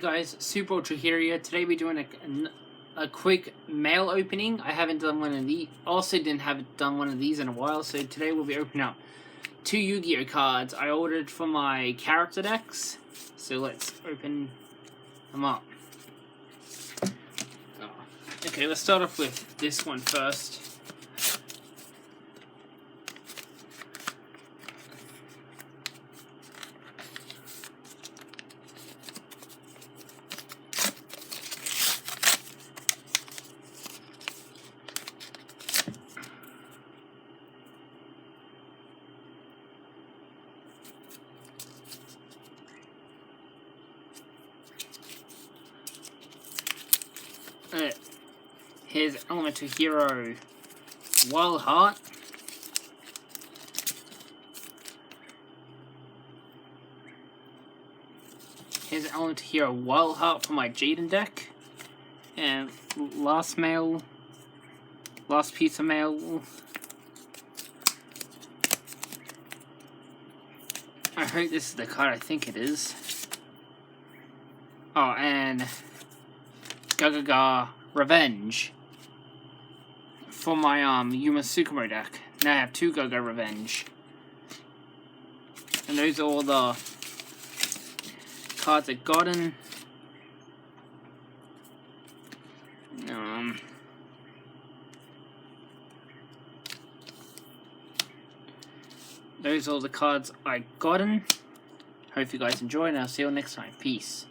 guys, Super Ultra here. Today we're doing a quick mail opening. I haven't done one of these. Also didn't have done one of these in a while. So today we'll be opening up 2 Yu-Gi-Oh cards I ordered for my character decks. So let's open them up. Okay, let's start off with this one first. Here's Elemental Hero Wild Heart. Here's Elemental Hero Wild Heart for my Jaden deck. And last piece of mail. I hope this is the card I think it is. Oh, and Gaga Revenge for my Yuma Sukumo deck. Now I have 2 Gaga Revenge. And those are all the cards I've gotten. Those are all the cards I gotten. Hope you guys enjoy, and I'll see you next time. Peace.